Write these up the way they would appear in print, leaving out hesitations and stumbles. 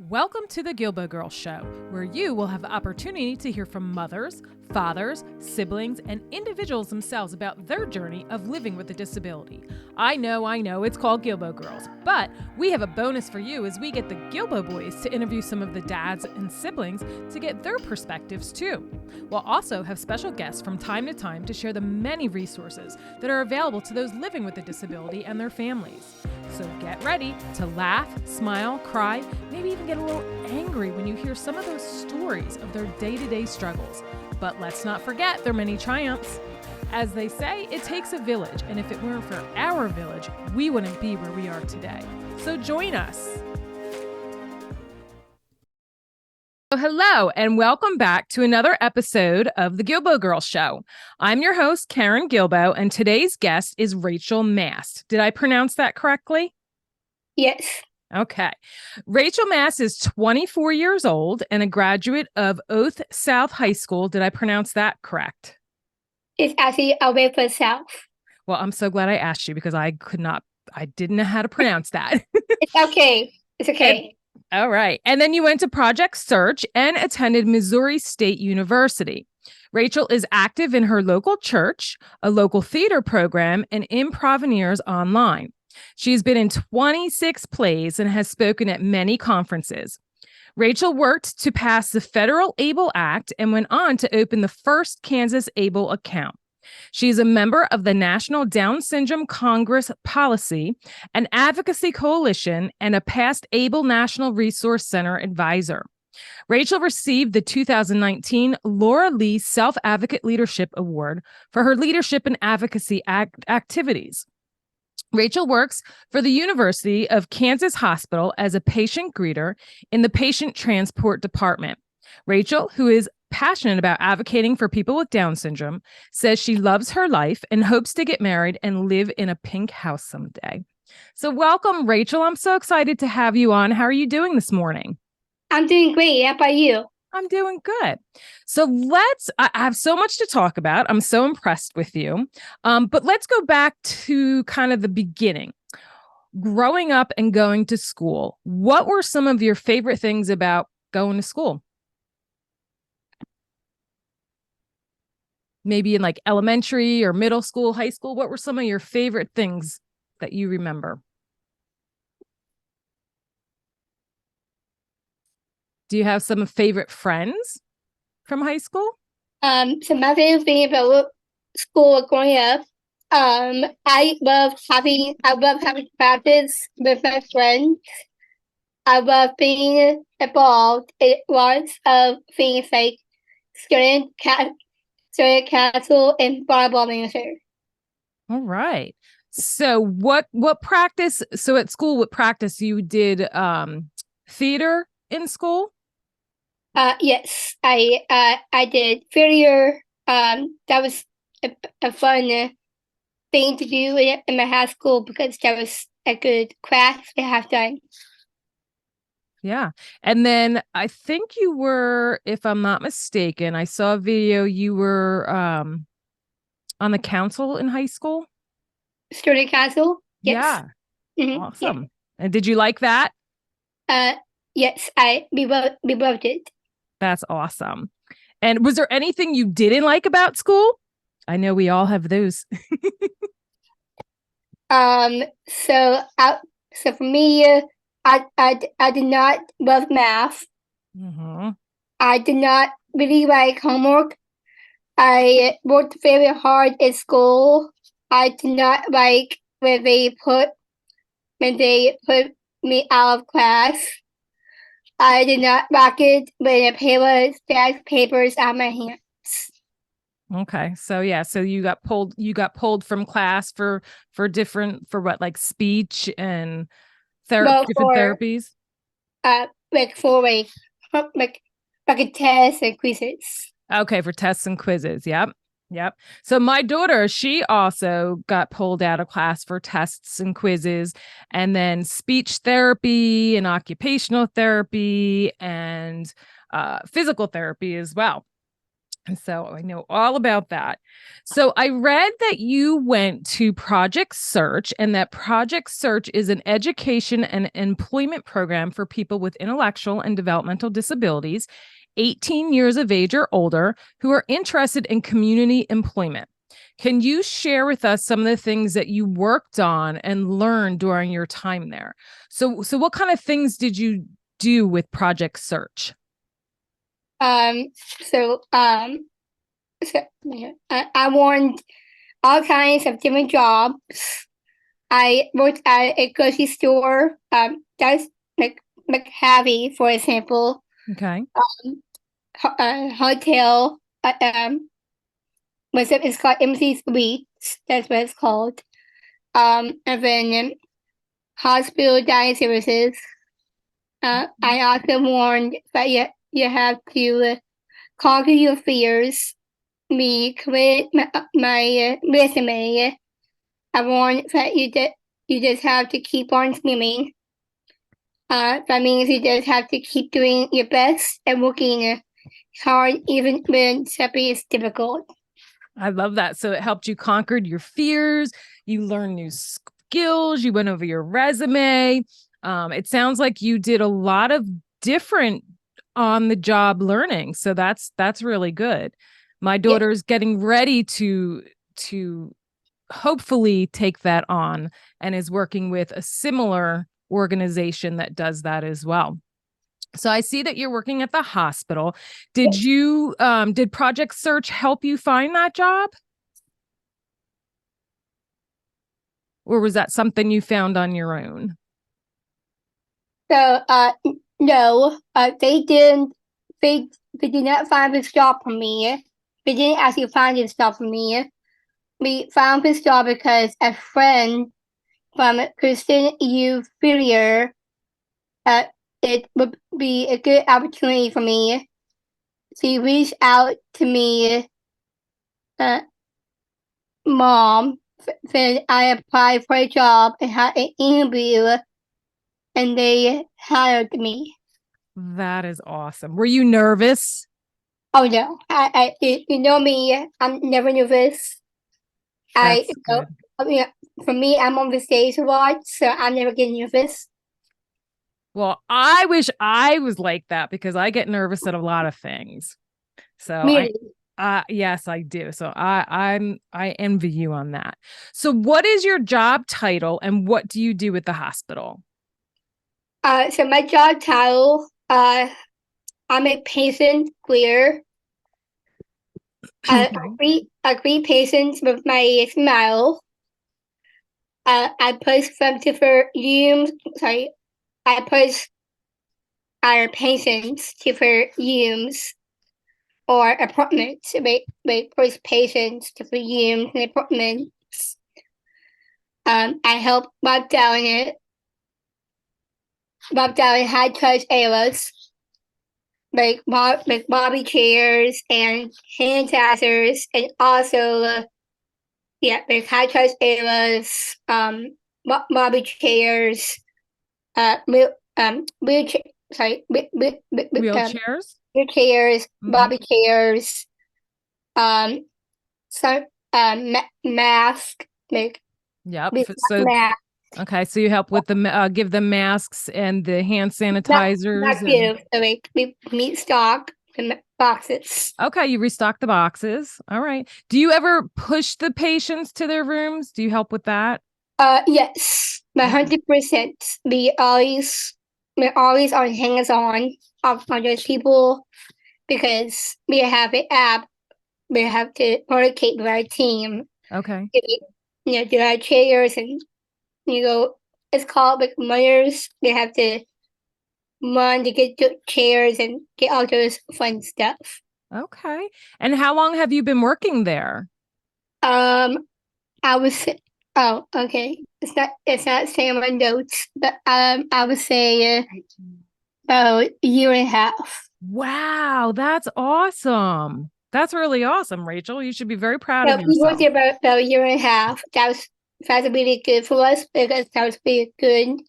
Welcome to the Guilbault Girls Show, where you will have the opportunity to hear from mothers, fathers, siblings, and individuals themselves about their journey of living with a disability. I know, it's called Guilbault Girls, but we have a bonus for you as we get the Guilbault boys to interview some of the dads and siblings to get their perspectives too. We'll also have special guests from time to time to share the many resources that are available to those living with a disability and their families. So get ready to laugh, smile, cry, maybe even get a little angry when you hear some of those stories of their day-to-day struggles. But let's not forget their many triumphs. As they say, it takes a village, and if it weren't for our village, we wouldn't be where we are today. So join us. Hello, and welcome back to another episode of the Guilbault Girls Show. I'm your host, Karen Guilbault, and today's guest is Rachel Mast. Did I pronounce that correctly? Yes. Okay. Rachel Mast is 24 years old and a graduate of Olathe South High School. Did I pronounce that correct? It's actually away from South. Well, I'm so glad I asked you because I didn't know how to pronounce that. It's okay. It's okay. All right. And then you went to Project Search and attended Missouri State University. Rachel is active in her local church, a local theater program, and Improvaneers online. She's been in 26 plays and has spoken at many conferences. Rachel worked to pass the Federal ABLE Act and went on to open the first Kansas ABLE account. She is a member of the National Down Syndrome Congress Policy and Advocacy Coalition and a past ABLE National Resource Center advisor. Rachel received the 2019 Laura Lee Self-Advocate Leadership Award for her leadership and advocacy activities. Rachel works for the University of Kansas Hospital as a patient greeter in the patient transport department. Rachel, who is passionate about advocating for people with Down syndrome, says she loves her life and hopes to get married and live in a pink house someday. So welcome, Rachel. I'm so excited to have you on. How are you doing this morning? I'm doing great. How about you? I'm doing good. So I have so much to talk about. I'm so impressed with you. But let's go back to kind of the beginning. Growing up and going to school, what were some of your favorite things about going to school? Maybe in like elementary or middle school, high school, what were some of your favorite things that you remember? Do you have some favorite friends from high school? So my favorite thing about school growing up, I love having practice with my friends. I love being involved in lots of things like student council and volleyball manager. All right. So what practice? So at school, what practice you did? Theater in school? Yes, I did theater. That was a fun thing to do in my high school because that was a good class to have done. Yeah. And then I think you were, if I'm not mistaken, I saw a video, you were on the council in high school. Student council? Yes. Yeah. Mm-hmm. Awesome. Yeah. And did you like that? Yes, we loved it. That's awesome. And was there anything you didn't like about school? I know we all have those. So for me, I did not love math. Mm-hmm. I did not really like homework. I worked very hard in school. I did not like when they put me out of class. I did not like it when the papers out of my hands. Okay. So yeah, so you got pulled from class for what, like speech and different therapies? Like for like a test and quizzes. Okay, for tests and quizzes. Yep. Yep. So my daughter, she also got pulled out of class for tests and quizzes, and then speech therapy and occupational therapy and physical therapy as well. So I know all about that. So I read that you went to Project Search, and that Project Search is an education and employment program for people with intellectual and developmental disabilities, 18 years of age or older, who are interested in community employment. Can you share with us some of the things that you worked on and learned during your time there? So what kind of things did you do with Project Search? Um, so, um, yeah, I wanted all kinds of different jobs. I worked at a grocery store. That's like McHavy, for example. Okay. Hotel. What's it? It's called MC Suites. That's what it's called. And then hospital dining services. I also warned that you have to conquer your fears. Me create my resume. I warned that you just have to keep on swimming. That means you just have to keep doing your best and working hard, even when something is difficult. I love that. So it helped you conquered your fears. You learned new skills. You went over your resume. It sounds like you did a lot of different on the job learning. So that's really good. My Yep. daughter's getting ready to hopefully take that on and is working with a similar organization that does that as well. So I see that you're working at the hospital. Did Project Search help you find that job? Or was that something you found on your own? So, no, they didn't. They did not find this job for me. They didn't actually find this job for me. We found this job because a friend from Christian Youth Failure, uh, it would be a good opportunity for me. She reached out to me, uh, mom, said I applied for a job and had an interview, and they hired me. That is awesome. Were you nervous? Oh no, you know me, I'm never nervous. That's good. I mean, for me, I'm on the stage a lot, so I never get nervous. Well, I wish I was like that because I get nervous at a lot of things. So Really. yes, I do. So I envy you on that. So what is your job title and what do you do at the hospital? So my job title, I'm a patient greeter. Okay. I greet patients with my smile. I push them to for rooms. Sorry, I push our patients to for rooms or apartments. We push patients to for rooms and apartments. I help Bob down high touch areas like bobby chairs and hand sanitizers, and also like high touch areas, bobby chairs, wheelchair, sorry, Wheelchairs? wheelchairs, Mhm. bobby chairs, um, some mask, like Yep. with So mask. okay, so you help with give them masks and the hand Not sanitizers and give, so like we meat stock and boxes. okay, you restock the boxes. All right. Do you ever push the patients to their rooms? Do you help with that? Yes, Okay. 100%. We always are hands on of those people because we have an app. We have to communicate with our team. Okay. Do our chairs and you go. It's called like runners. They have to run to get to chairs and get all those fun stuff. Okay. And how long have you been working there? Um, I was. Oh, okay. It's not saying on my notes, but I would say about a year and a half. Wow, that's awesome. That's really awesome, Rachel. You should be very proud So of we worked yourself. there about a year and a half. That was really good for us because that was really good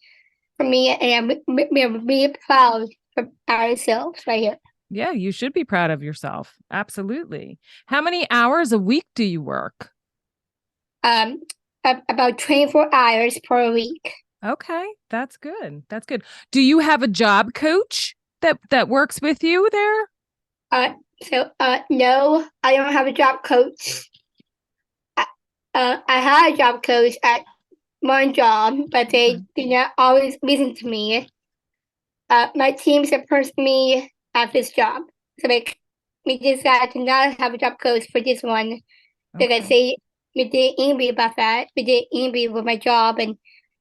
for me, and we're really proud of ourselves right here. Yeah, you should be proud of yourself. Absolutely. How many hours a week do you work? Um, about 24 hours per week. Okay, that's good. That's good. Do you have a job coach that works with you there? Uh, no, I don't have a job coach. I had a job coach at one job, but they Okay. did not always listen to me. My team supports me at this job, so like we decided to not have a job coach for this one because Okay. they we did angry about that. We did angry with my job, and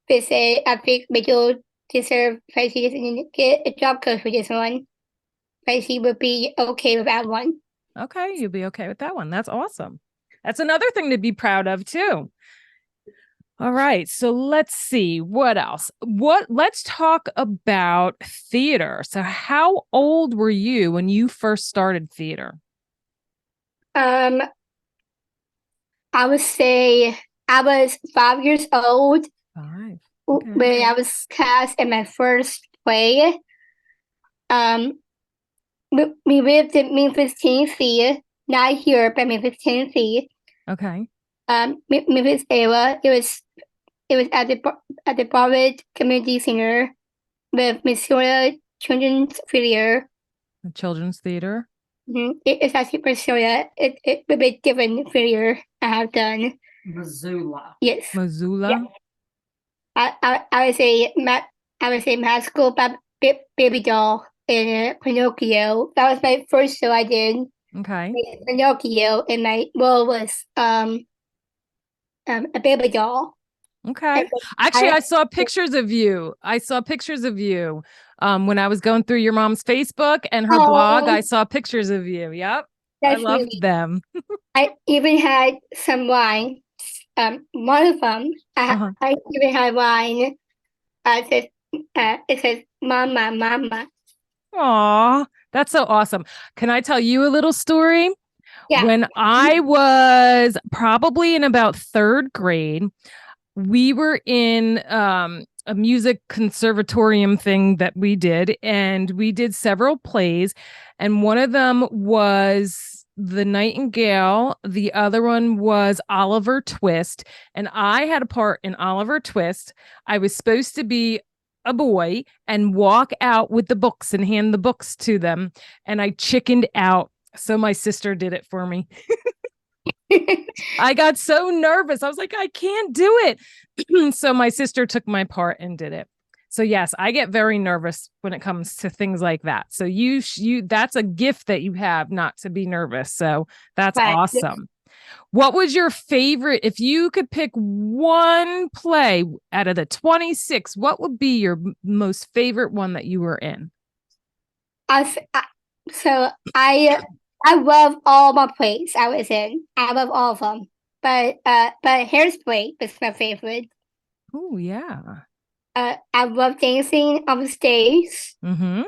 they said I think Rachel deserve that she doesn't get a job coach for this one, but she would be okay with that one. Okay, you'll be okay with that one. That's awesome. That's another thing to be proud of too. All right, so let's see what else. Let's talk about theater. So how old were you when you first started theater? Um, I would say I was 5 years old 5. Okay. when I was cast in my first play. Um, we lived in Memphis, Tennessee, not here, but Memphis, Tennessee. Okay. Memphis area. It was at the Barwood Community Center with Missouri Children's Theater. The children's theater. It's actually Missouri. It will be different theater I have done. Missoula. Yes. Missoula. Yeah. I would say magical baby doll in Pinocchio. That was my first show I did. Okay. Pinocchio, and my role was a baby doll. Okay. And so Actually, I saw pictures of you. I saw pictures of you when I was going through your mom's Facebook and her blog. oh, I saw pictures of you. Yep. I that's loved really. them. I even had some wine. One of them, Uh-huh. I even had wine. It says "Mama, Mama." Aw, that's so awesome. Can I tell you a little story? Yeah. When I was probably in about third grade, we were in a music conservatorium thing that we did, and we did several plays, and one of them was The Nightingale, the other one was Oliver Twist, and I had a part in Oliver Twist. I was supposed to be a boy and walk out with the books and hand the books to them, and I chickened out, so my sister did it for me. I got so nervous. I was like, I can't do it. So my sister took my part and did it. So yes, I get very nervous when it comes to things like that. So you that's a gift that you have, not to be nervous. So that's But awesome. What was your favorite, if you could pick one play out of the 26, what would be your most favorite one that you were in? so I love all my plays I was in. I love all of them. But Hairspray was my favorite. Oh yeah. I love dancing on the stage. Mm-hmm.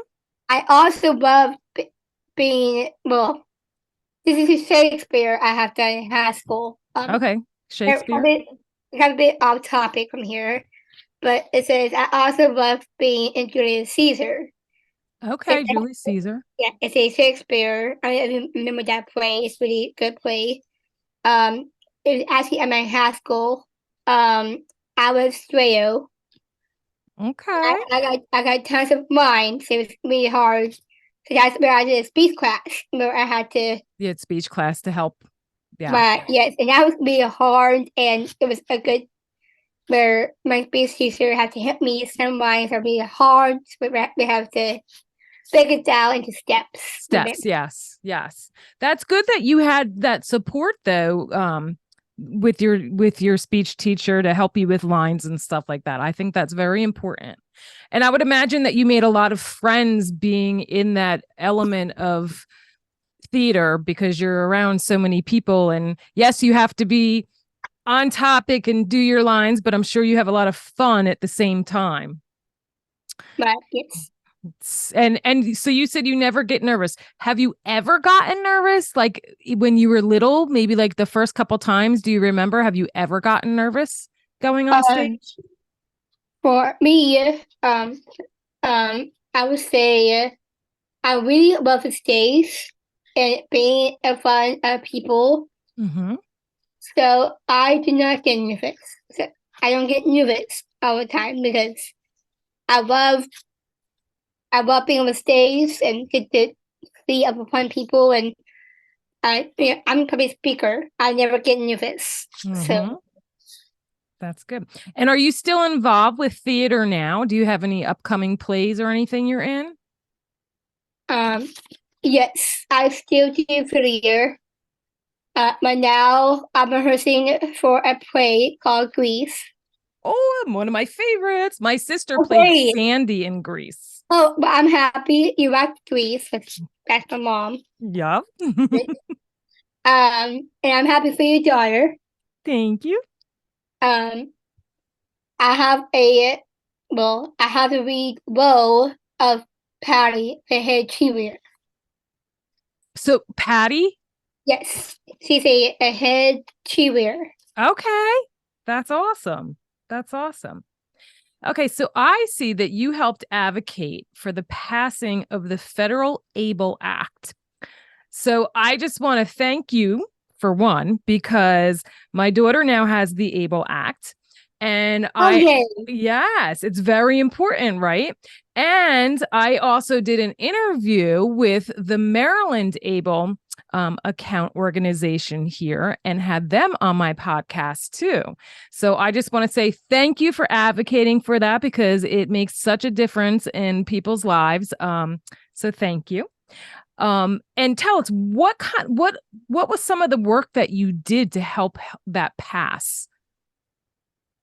I also love being well. This is Shakespeare I have done in high school. Okay. They're Shakespeare. kind of a bit off topic from here, but it says I also love being in Julius Caesar. Okay, It, Julius Caesar. yeah, it's a Shakespeare. I remember that play. It's a really good play. It was actually at my high school. I was Strayo. Okay. I got tons of lines. It was really hard. So that's where I did a speech class where I had to. You had speech class to help. Yeah. But yes, and that was really hard, and it was a good where my speech teacher had to help me. Some lines are really hard, so we have to break it down into steps. Steps. Yes. Yes. That's good that you had that support though, with your speech teacher to help you with lines and stuff like that. I think that's very important. And I would imagine that you made a lot of friends being in that element of theater because you're around so many people. And yes, you have to be on topic and do your lines, but I'm sure you have a lot of fun at the same time. But yes. And so you said you never get nervous. Have you ever gotten nervous? Like when you were little, maybe like the first couple times, do you remember? Have you ever gotten nervous going on Um, stage? for me, I would say. I really love the stage and being in front of people. Mm-hmm. So I do not get nervous. So I don't get nervous all the time because I love being on the stage and get to see other fun people. And I'm a public speaker. I never get nervous. So Mm-hmm. That's good. And are you still involved with theater now? Do you have any upcoming plays or anything you're in? yes, I still do theater. But now I'm rehearsing for a play called Grease. Oh, one of my favorites. My sister played Okay. Sandy in Grease. Oh, but I'm happy you like Grease. That's my mom. Yep. And I'm happy for your daughter. Thank you. Um, I have I have to read role of Patty, the head cheerleader. So Patty. Yes, she's a head cheerleader. Okay. That's awesome. That's awesome. Okay, so I see that you helped advocate for the passing of the Federal ABLE Act. So I just want to thank you for one, because my daughter now has the ABLE Act. And Okay. yes, it's very important, right? And I also did an interview with the Maryland ABLE account organization here and had them on my podcast too. So I just want to say thank you for advocating for that because it makes such a difference in people's lives. So thank you. And tell us what was some of the work that you did to help that pass?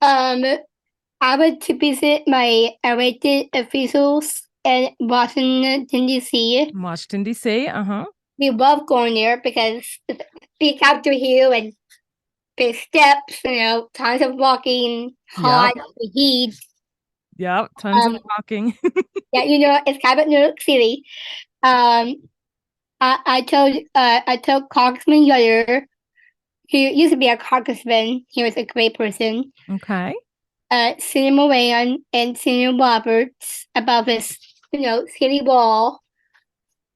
I went to visit my elected officials in Washington, D.C. Washington, D.C. Uh-huh. We love going there because the Capitol Hill and the steps, tons of walking, Yep. hot, the heat. Yep. Tons of walking. Yeah, it's kind of New York City. Um, I told Congressman Yoder, who used to be a congressman. He was a great person. Okay. Senator Moran and Senator Roberts about this, city wall.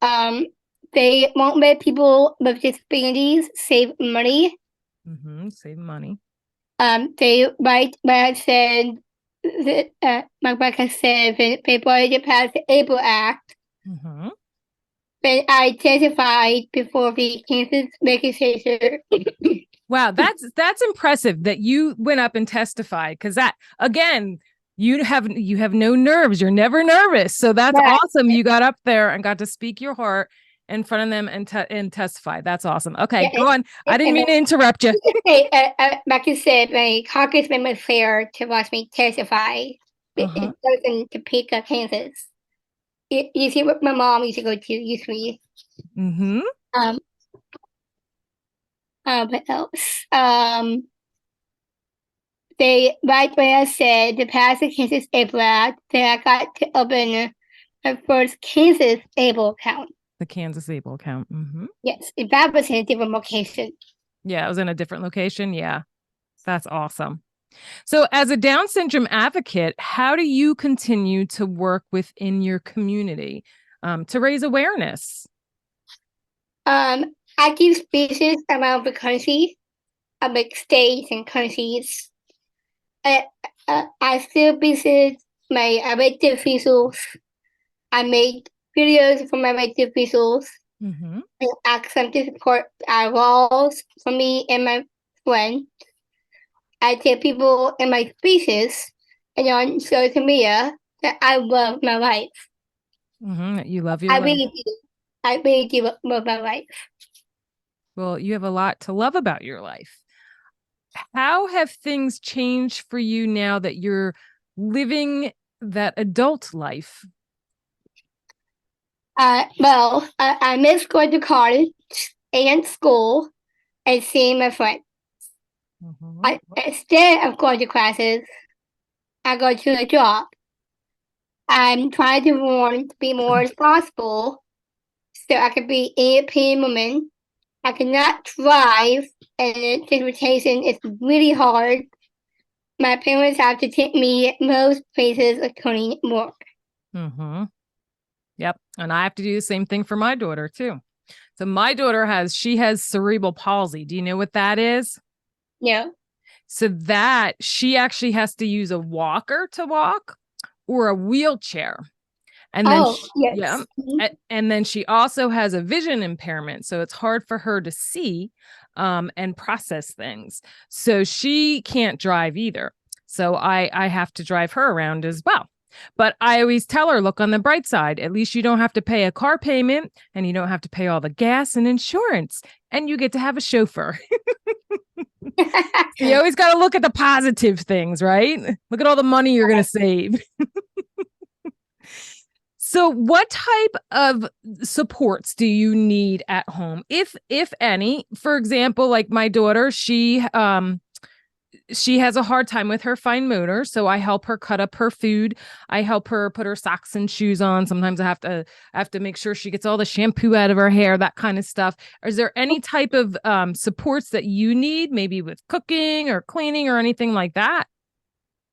They won't let people with disabilities save money. Mm-hmm. Save money. They write what I said. Like I said, they wanted to pass the ABLE Act. Mm-hmm. But I testified before the Kansas legislature. Wow, that's impressive that you went up and testified because that again, you have no nerves. You're never nervous. So that's But awesome. You got up there and got to speak your heart in front of them and testify. That's awesome. Okay, go on. I didn't mean to interrupt you. like you said, my congressman was there to watch me testify. Uh-huh. It in Topeka, Kansas. You see what my mom used to go to usually. Mm-hmm. Um, what else? They right when I said the past Kansas ABLE Act, then I got to open my first Kansas ABLE account. The Kansas ABLE account. Mm-hmm. Yes, that was in a different location. Yeah, it was in a different location. Yeah, that's awesome. So, as a Down syndrome advocate, how do you continue to work within your community to raise awareness? I give speeches around the country, like states and countries. I still visit my elected officials. I make videos for my elected officials. Mm-hmm. And ask them to support our laws for me and my friend. I tell people in my speeches and on social media that I love my life. Mm-hmm. You love your I life. really do. I really do love my life. Well, you have a lot to love about your life. How have things changed for you now that you're living that adult life? I miss going to college and school and seeing my friends. Mm-hmm. Instead of going to classes, I go to a job. I'm trying to learn to be more responsible so I can be an independent woman. I cannot drive, and transportation is really hard. My parents have to take me most places according to work. Mm-hmm. Yep. And I have to do the same thing for my daughter too. So my daughter she has cerebral palsy. Do you know what that is? Yeah. So that she actually has to use a walker to walk or a wheelchair. And then, Oh, yeah. yes. Mhm. And then she also has a vision impairment. So it's hard for her to see and process things. So she can't drive either. So I have to drive her around as well. But I always tell her, look on the bright side. At least you don't have to pay a car payment and you don't have to pay all the gas and insurance. And you get to have a chauffeur. So you always got to look at the positive things, right? Look at all the money you're going to save. So what type of supports do you need at home, if any? For example, like my daughter, she has a hard time with her fine motor, so I help her cut up her food. I help her put her socks and shoes on. Sometimes I have to make sure she gets all the shampoo out of her hair, that kind of stuff. Is there any type of supports that you need, maybe with cooking or cleaning or anything like that?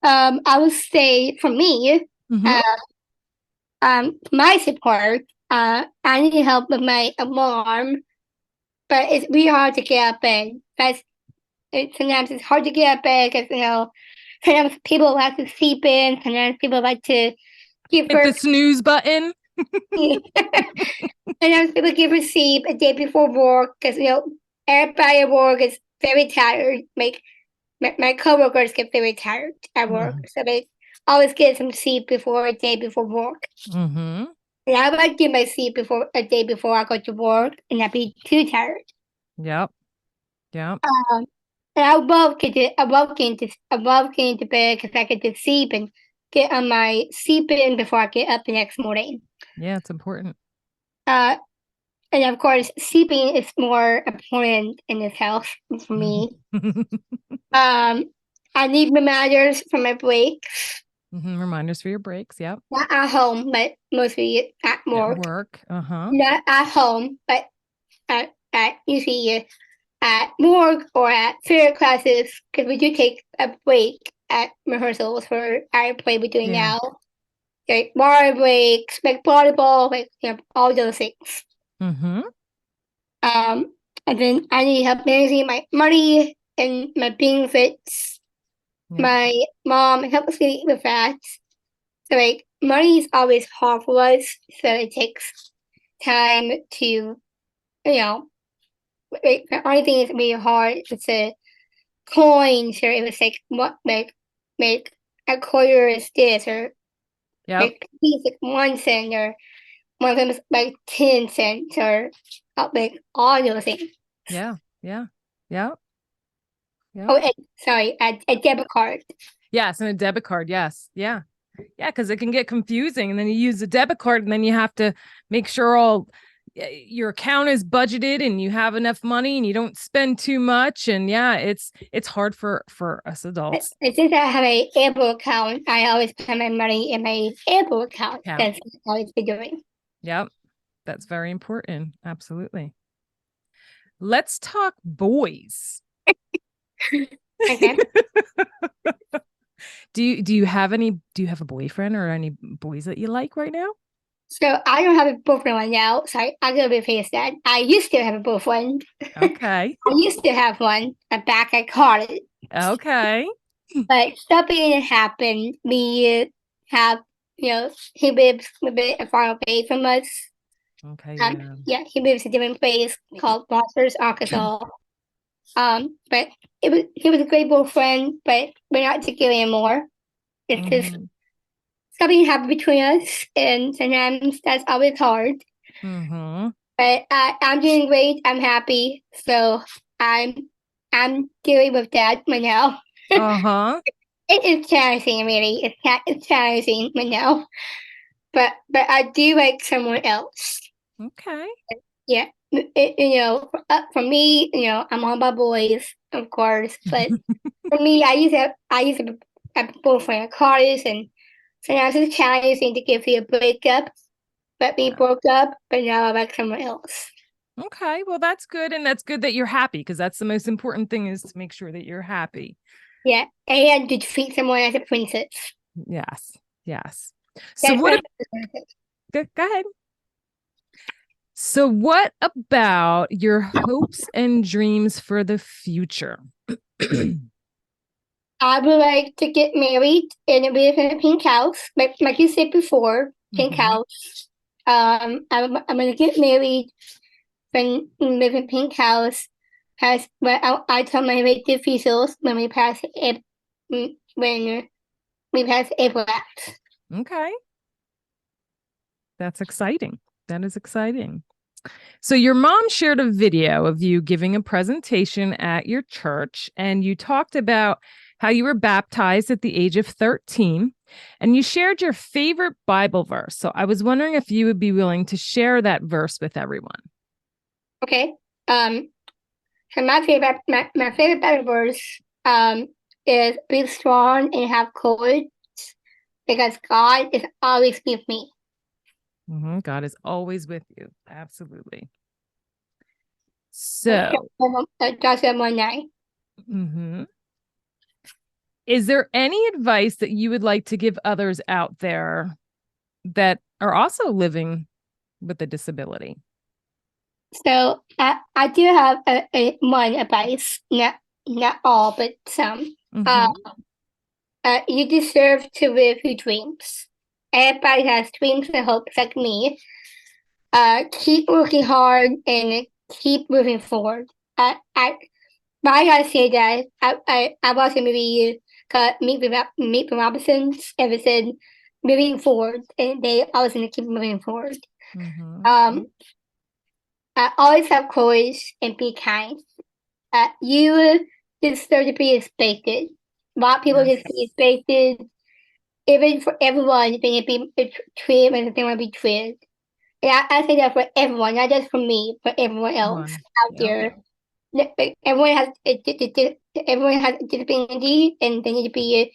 I would say for me, Mm-hmm. uh, my support, I need help with my mom, but it's really hard to get out of bed. Sometimes it's hard to get out of bed because, sometimes people like to sleep in, sometimes people like to give Hit her the snooze button. sleep. Sometimes people give her sleep a day before work because, everybody at work is very tired. My coworkers get very tired at work, so they always get some sleep before a day before work. Mm-hmm. And I would give my sleep before a day before I go to work and not be too tired. Yep. Yep. Um, and I love getting to bed because I get to sleep and get on my sleep in before I get up the next morning. Yeah, it's important. Uh, and of course, sleeping is more important in this house for me. Um, I need reminders for my breaks, Reminders for your breaks. Yep. not at home, but mostly at At work. work. Uh-huh. Not at home, but usually at morgue or at theater classes because we do take a break at rehearsals for our play we're doing Yeah. now. Like water breaks, like volleyball, like all those things. Mm-hmm. Um, and then I need help managing my money and my benefits. Yep. My mom helps me with that. So like money is always hard for us, so it takes time to like, the only thing that's really hard is to coins or it was like what like a quarter is this or Yep. like piece like 1 cent or one of them is like 10 cents or like all those things. Yeah. Yeah. Yep. Yep. Oh, and, sorry, a debit card. Yes, and a debit card. Yes. Yeah. Yeah, because it can get confusing. And then you use a debit card and then you have to make sure all your account is budgeted and you have enough money and you don't spend too much. And yeah, it's hard for us adults. Since I have a Apple account, I always put my money in my Apple account. Count. That's what I always be doing. Yep. That's very important. Absolutely. Let's talk boys. Okay. Do you have a boyfriend or any boys that you like right now? So I don't have a boyfriend right now. Sorry, I'm gonna replace that. I used to have a boyfriend. Okay. I used to have one back at college. Okay. But something happened. We have, he lives a bit far away from us. Okay, yeah. Yeah, he lives in a different place called Monsters, Arkansas. But he was a great boyfriend, but we're not together anymore. It's just Mhm. something happened between us, and sometimes that's always hard. Mhm. But I'm doing great. I'm happy, so I'm I'm dealing with that right now. Uh-huh. It is challenging, really. It's challenging right now. But I do like someone else. Okay. Yeah, for me, I'm all about boys, of course. But for me, I used to have boyfriend at college, and sometimes it's challenging to give you a breakup. But we broke up, but now I like someone else. Okay. Well, that's good. And that's good that you're happy because that's the most important thing is to make sure that you're happy. Yeah, and to treat someone as a princess. Yes. Yes. So That's what what ab- I'm Go ahead. So, what about your hopes and dreams for the future? I would like to get married and live in a pink house, like you said before, pink house. I'm gonna get married and live in pink house. Has I tell my relative officials when we pass it when we pass April Act. Okay. That's exciting. That is exciting. So your mom shared a video of you giving a presentation at your church, and you talked about how you were baptized at the age of 13, and you shared your favorite Bible verse. So I was wondering if you would be willing to share that verse with everyone. Okay. So my favorite Bible verse is be strong and have courage because God is always with me. God is always with you. Absolutely. So, Joshua 1:9. Is there any advice that you would like to give others out there that are also living with a disability? So I do have one advice, not all, but some. You deserve to live your dreams. Everybody has dreams and hopes like me. Keep working hard and keep moving forward. Why I say that I watched a movie called Meet the Robinsons, and it said moving forward, and they always going to keep moving forward. I always have courage and be kind. You deserve to be respected. A lot of people just be respected, even for everyone. They be treated when they want to be treated. And I say that for everyone, not just for me, for everyone else out there. Everyone has a disability, and they need to be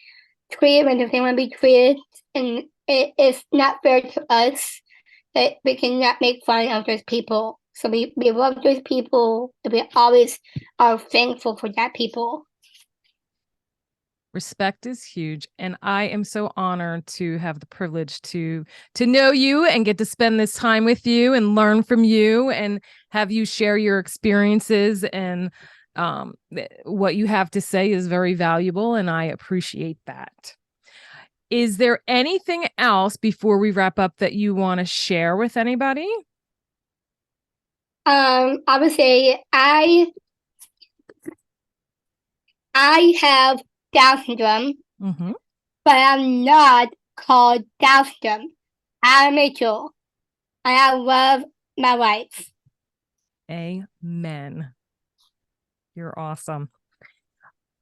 treated when they want to be treated. And it's not fair to us that we cannot make fun of those people. So we love those people, and we always are thankful for that people. Respect is huge, and I am so honored to have the privilege to know you and get to spend this time with you and learn from you and have you share your experiences, and what you have to say is very valuable, and I appreciate that. Is there anything else before we wrap up that you want to share with anybody? I would say I have Down syndrome, but I'm not called Down syndrome. I'm Rachel, and I love my life. Amen. You're awesome.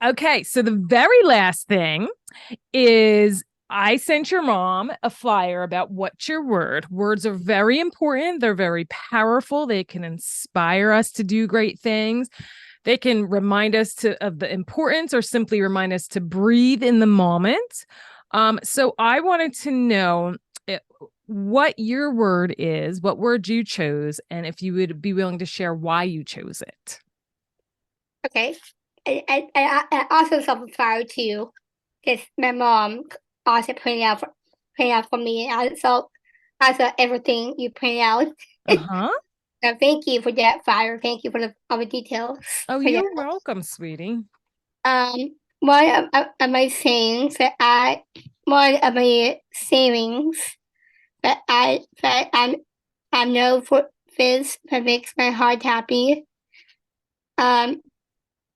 Okay, so the very last thing is I sent your mom a flyer about what's your word. Words are very important. They're very powerful. They can inspire us to do great things. They can remind us of the importance, or simply remind us to breathe in the moment. So I wanted to know what your word is, what word you chose, and if you would be willing to share why you chose it. Okay. I also saw the flyer too, because my mom also printed out for me. I saw everything you printed out. So thank you for that flyer. Thank you for all the details. Oh, you're welcome, sweetie. One of my sayings that I know for this that makes my heart happy. One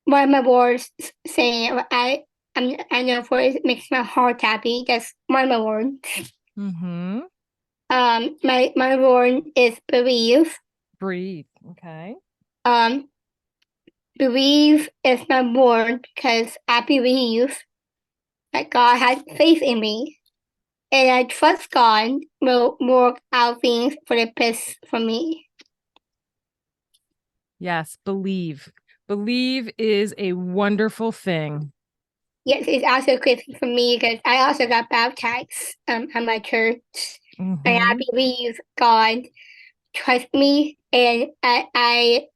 of my words saying I know for it makes my heart happy. That's one of my words. My word is believe. Breathe. Okay. Believe is my word because I believe that God has faith in me, and I trust God will work out things for the best for me. Yes, believe. Believe is a wonderful thing. Yes, it's also great for me because I also got baptized at my church, and I believe God trusts me, and I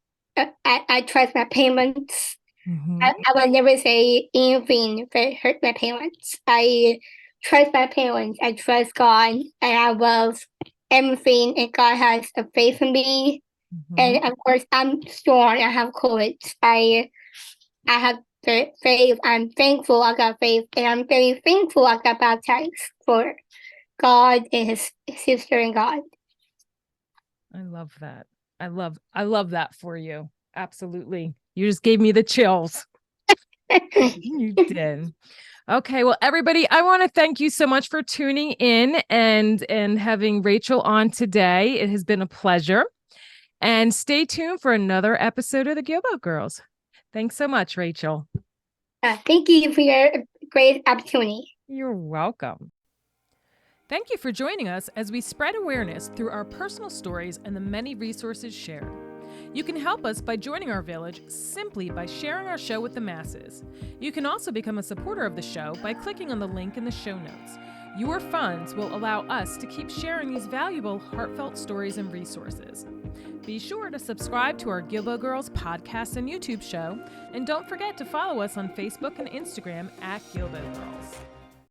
trust my parents. I will never say anything that hurt my parents. I trust my parents. I trust God, and I love everything, and God has a faith in me. Mhm. And of course, I'm strong. I have courage. I have faith. I'm thankful I got faith, and I'm very thankful I got baptized for God and His sister and God. I love that. I love that for you. Absolutely. You just gave me the chills. You did. Okay, well, everybody, I want to thank you so much for tuning in and having Rachel on today. It has been a pleasure. And stay tuned for another episode of the Guilbault Girls. Thanks so much, Rachel. Thank you for your great opportunity. You're welcome. Thank you for joining us as we spread awareness through our personal stories and the many resources shared. You can help us by joining our village simply by sharing our show with the masses. You can also become a supporter of the show by clicking on the link in the show notes. Your funds will allow us to keep sharing these valuable, heartfelt stories and resources. Be sure to subscribe to our Guilbault Girls podcast and YouTube show, and don't forget to follow us on Facebook and Instagram at Guilbault Girls.